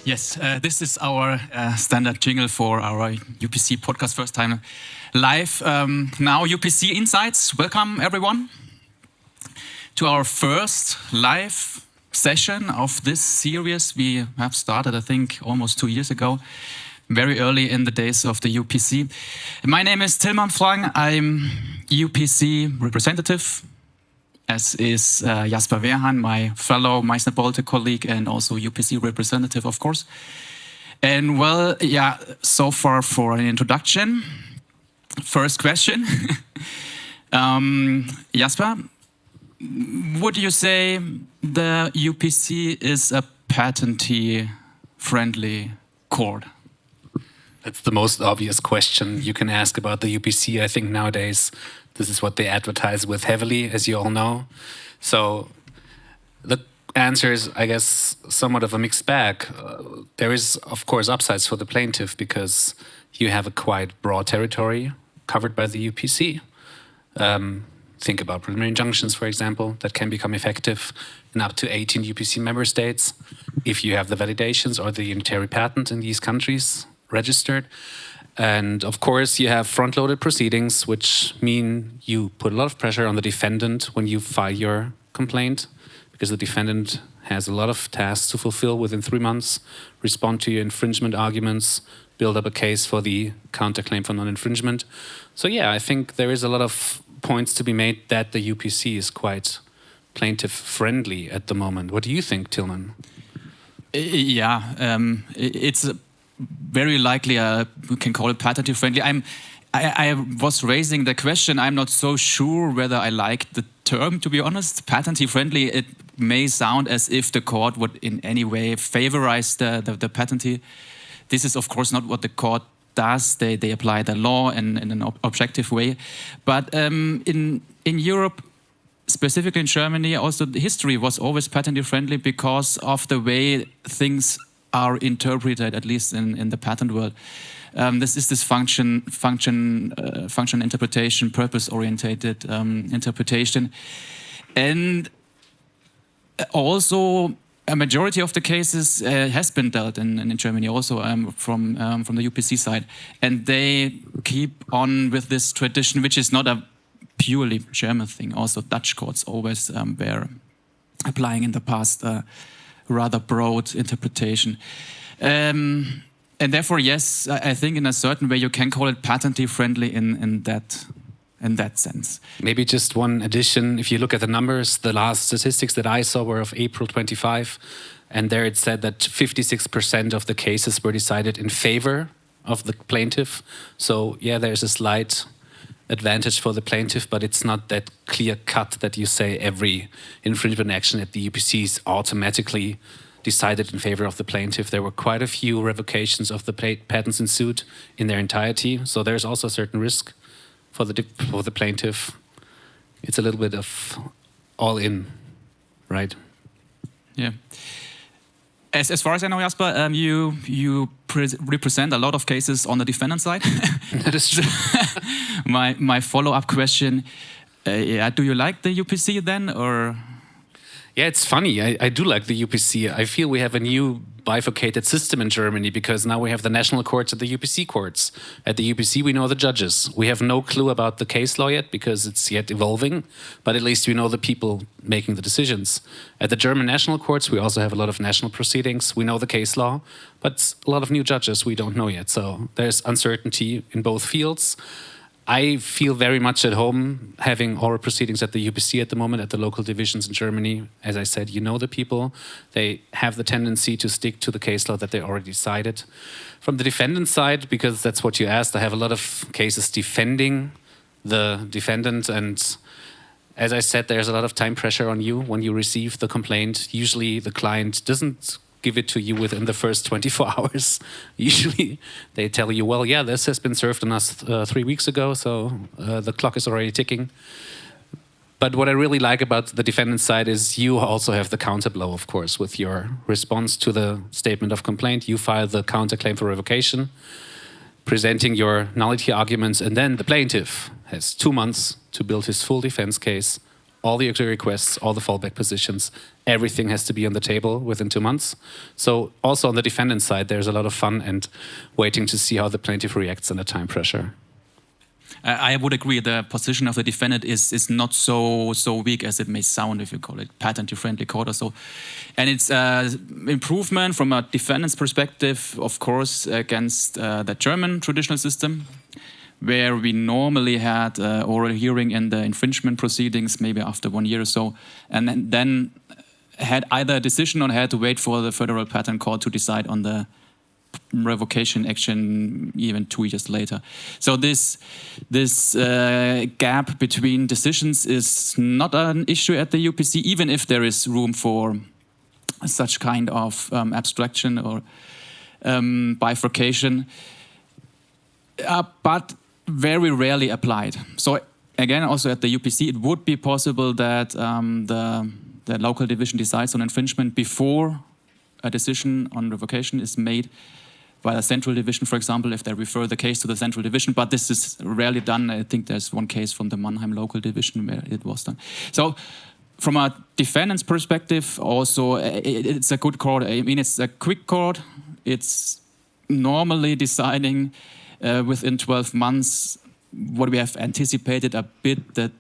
Yes, this is our standard jingle for our UPC podcast, first time live. Now UPC Insights, welcome everyone to our first live session of this series. We have started, I think, almost 2 years ago, very early in the days of the UPC. My name is Tilman Pfrang. I'm UPC representative, as is Jasper Werhahn, my fellow Meissner Bolte colleague and also UPC representative, of course. And well, yeah, so far for an introduction. First question. Jasper, would you say the UPC is a patentee-friendly court? That's the most obvious question you can ask about the UPC, I think, nowadays. This is what they advertise with heavily, as you all know. So the answer is, I guess, somewhat of a mixed bag. There is, of course, upsides for the plaintiff because you have a quite broad territory covered by the UPC. Think about preliminary injunctions, for example, that can become effective in up to 18 UPC member states if you have the validations or the unitary patent in these countries registered. And of course, you have front-loaded proceedings, which mean you put a lot of pressure on the defendant when you file your complaint, because the defendant has a lot of tasks to fulfill within 3 months, respond to your infringement arguments, build up a case for the counterclaim for non-infringement. So yeah, I think there is a lot of points to be made that the UPC is quite plaintiff-friendly at the moment. What do you think, Tilman? Yeah, it's very likely we can call it patentee-friendly. I was raising the question. I'm not so sure whether I like the term, to be honest. Patentee-friendly, it may sound as if the court would in any way favorize the patentee. This is, of course, not what the court does. They apply the law in an objective way. But in Europe, specifically in Germany, also the history was always patentee-friendly because of the way things are interpreted, at least in the patent world. This is this function interpretation, purpose-orientated interpretation. And also, a majority of the cases has been dealt in Germany also from the UPC side. And they keep on with this tradition, which is not a purely German thing. Also, Dutch courts always were applying in the past rather broad interpretation. And therefore, yes, I think in a certain way you can call it patentee-friendly in that sense. Maybe just one addition. If you look at the numbers, the last statistics that I saw were of April 25, and there it said that 56% of the cases were decided in favor of the plaintiff. So yeah, there's a slight advantage for the plaintiff, but it's not that clear cut that you say every infringement action at the UPC is automatically decided in favor of the plaintiff. There were quite a few revocations of the patents in suit in their entirety, so there's also a certain risk for the plaintiff. It's a little bit of all in, right? Yeah. As far as I know, Jasper, you represent a lot of cases on the defendant side. That is true. My follow-up question, do you like the UPC then, or? Yeah, it's funny. I do like the UPC. I feel we have a new bifurcated system in Germany because now we have the national courts and the UPC courts. At the UPC, we know the judges. We have no clue about the case law yet because it's yet evolving, but at least we know the people making the decisions. At the German national courts, we also have a lot of national proceedings. We know the case law, but a lot of new judges we don't know yet. So there's uncertainty in both fields. I feel very much at home having oral proceedings at the UPC at the moment, at the local divisions in Germany. As I said, you know the people. They have the tendency to stick to the case law that they already decided. From the defendant side, because that's what you asked, I have a lot of cases defending the defendant. And as I said, there's a lot of time pressure on you when you receive the complaint. Usually the client doesn't give it to you within the first 24 hours. Usually they tell you, well, yeah, this has been served on us 3 weeks ago, so the clock is already ticking. But what I really like about the defendant's side is you also have the counterblow, of course, with your response to the statement of complaint. You file the counterclaim for revocation, presenting your nullity arguments, and then the plaintiff has 2 months to build his full defense case all the auxiliary requests, all the fallback positions, everything has to be on the table within 2 months. So also on the defendant side, there's a lot of fun and waiting to see how the plaintiff reacts under time pressure. I would agree. The position of the defendant is not so weak as it may sound if you call it patent-friendly court or so. And it's improvement from a defendant's perspective, of course, against the German traditional system, where we normally had oral hearing in the infringement proceedings, maybe after 1 year or so, and then had either a decision or had to wait for the Federal Patent Court to decide on the revocation action even 2 years later. So this gap between decisions is not an issue at the UPC, even if there is room for such kind of abstraction or bifurcation, but very rarely applied. So again, also at the UPC, it would be possible that the local division decides on infringement before a decision on revocation is made by the central division, for example, if they refer the case to the central division. But this is rarely done. I think there's one case from the Mannheim local division where it was done. So from a defendant's perspective, also, it's a good court. I mean, it's a quick court. It's normally deciding within 12 months what we have anticipated a bit that,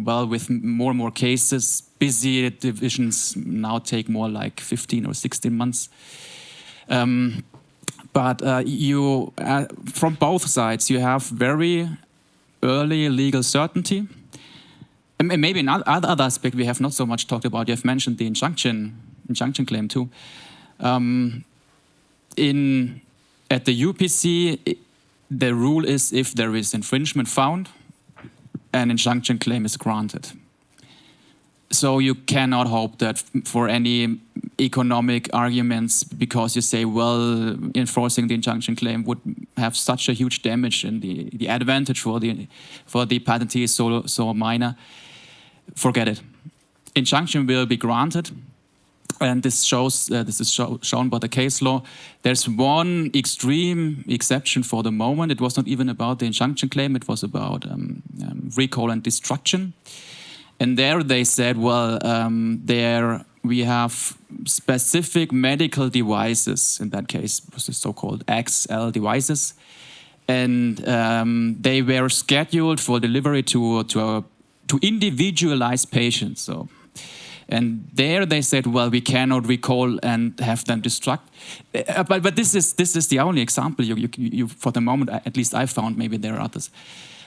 well, with more and more cases, busy divisions now take more like 15 or 16 months. But you, from both sides, you have very early legal certainty. And maybe another aspect we have not so much talked about, you have mentioned the injunction claim too. At the UPC, the rule is if there is infringement found, an injunction claim is granted. So you cannot hope that for any economic arguments, because you say, well, enforcing the injunction claim would have such a huge damage and the advantage for the patentee is so minor. Forget it. Injunction will be granted, and this is shown by the case law. There's one extreme exception for the moment. It was not even about the injunction claim. It was about recall and destruction. And there they said, well, there we have specific medical devices, in that case, was the so-called XL devices. And they were scheduled for delivery to individualized patients. So, and there they said, well, we cannot recall and have them destruct. But this is the only example you for the moment, at least I found. Maybe there are others.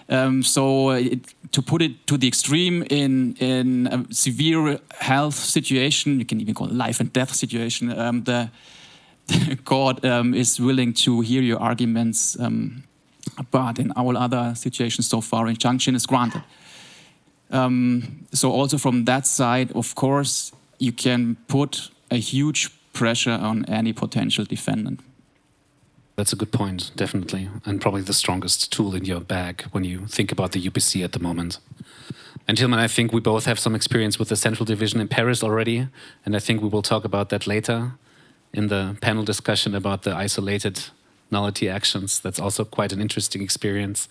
To put it to the extreme, in a severe health situation, you can even call it life and death situation, the court is willing to hear your arguments, but in all other situations so far, injunction is granted. So also from that side, of course, you can put a huge pressure on any potential defendant. That's a good point, definitely, and probably the strongest tool in your bag when you think about the UPC at the moment. And Tilman, I think we both have some experience with the central division in Paris already, and I think we will talk about that later in the panel discussion about the isolated nullity actions. That's also quite an interesting experience.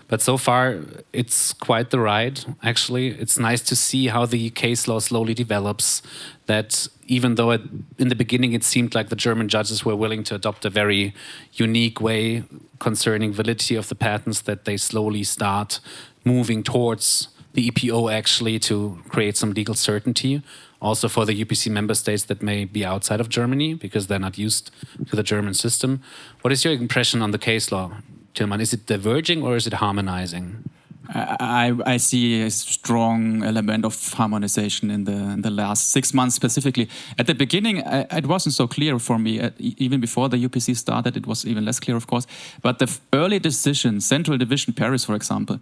But so far, it's quite the ride, actually. It's nice to see how the case law slowly develops, that even though in the beginning it seemed like the German judges were willing to adopt a very unique way concerning validity of the patents, that they slowly start moving towards the EPO actually to create some legal certainty, also for the UPC member states that may be outside of Germany because they're not used to the German system. What is your impression on the case law, Tilman? Is it diverging or is it harmonizing? I see a strong element of harmonization in the last 6 months specifically. At the beginning, it wasn't so clear for me. Even before the UPC started, it was even less clear, of course. But the early decisions, Central Division Paris, for example,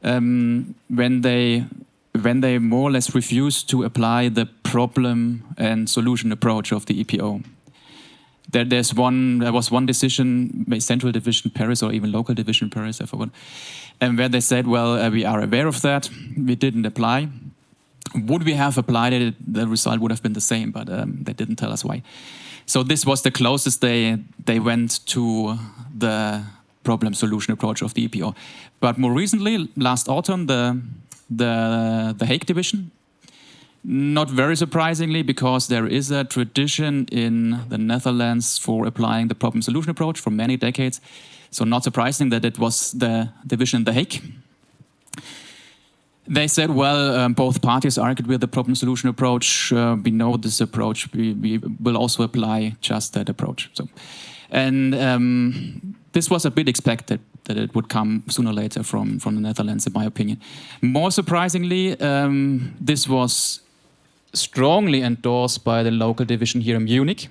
when they more or less refused to apply the problem and solution approach of the EPO. There was one decision by Central Division Paris or even Local Division Paris, I forgot, and where they said, well, we are aware of that, we didn't apply. Would we have applied it, the result would have been the same, but they didn't tell us why. So this was the closest they went to the problem solution approach of the EPO. But more recently, last autumn, the the Hague division. Not very surprisingly, because there is a tradition in the Netherlands for applying the problem solution approach for many decades. So not surprising that it was the division in The Hague. They said, well, both parties argued with the problem solution approach. We know this approach. We will also apply just that approach. So, and this was a bit expected that it would come sooner or later from the Netherlands, in my opinion. More surprisingly, this was strongly endorsed by the local division here in Munich,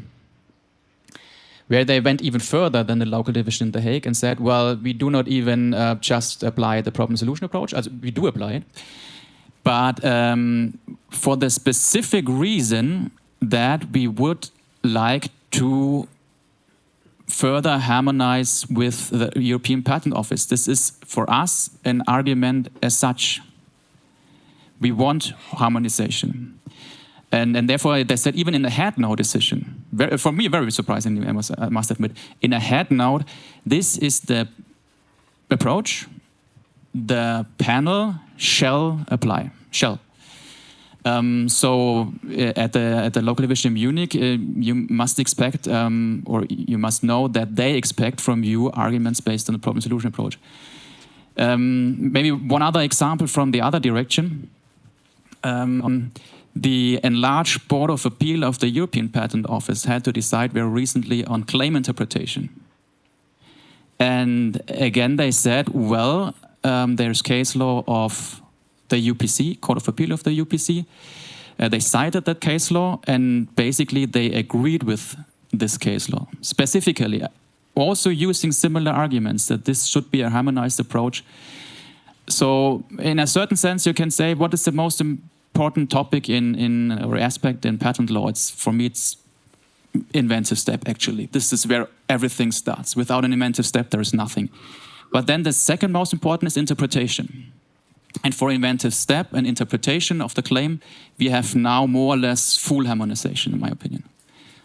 where they went even further than the local division in The Hague and said, well, we do not even just apply the problem solution approach, we do apply it, but for the specific reason that we would like to further harmonize with the European Patent Office. This is, for us, an argument as such. We want harmonization. And therefore, they said, even in a head note decision, for me, very surprisingly, I must admit, in a head note, this is the approach the panel shall apply. Shall. So at the local division in Munich, you must expect, or you must know that they expect from you arguments based on the problem solution approach. Maybe one other example from the other direction. The enlarged Board of Appeal of the European Patent Office had to decide very recently on claim interpretation. And again, they said, well, there's case law of the UPC, Court of Appeal of the UPC. They cited that case law, and basically they agreed with this case law. Specifically, also using similar arguments that this should be a harmonized approach. So in a certain sense, you can say, what is the most important topic or aspect in patent law? For me, it's inventive step, actually. This is where everything starts. Without an inventive step, there is nothing. But then the second most important is interpretation. And for inventive step and interpretation of the claim, we have now more or less full harmonization, in my opinion.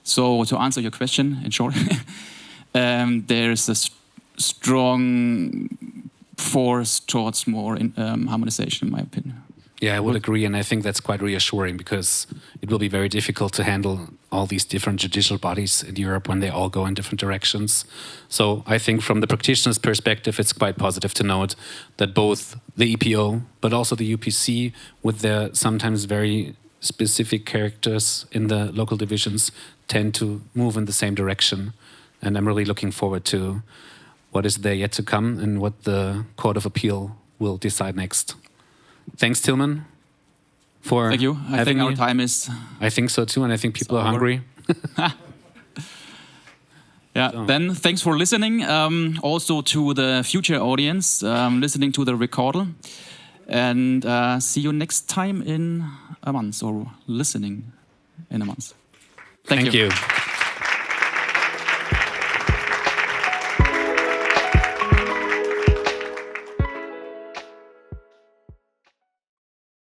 So to answer your question, in short, there's a strong force towards more harmonization, in my opinion. Yeah, I would agree, and I think that's quite reassuring because it will be very difficult to handle all these different judicial bodies in Europe when they all go in different directions. So I think from the practitioner's perspective, it's quite positive to note that both the EPO, but also the UPC, with their sometimes very specific characters in the local divisions, tend to move in the same direction. And I'm really looking forward to what is there yet to come and what the Court of Appeal will decide next. Thanks, Tilman, for Thank you. I think our time is... I think so too, and I think people are hungry. Yeah. So. Then thanks for listening. Also to the future audience, listening to the recorder. And see you next time in a month, or listening in a month. Thank you.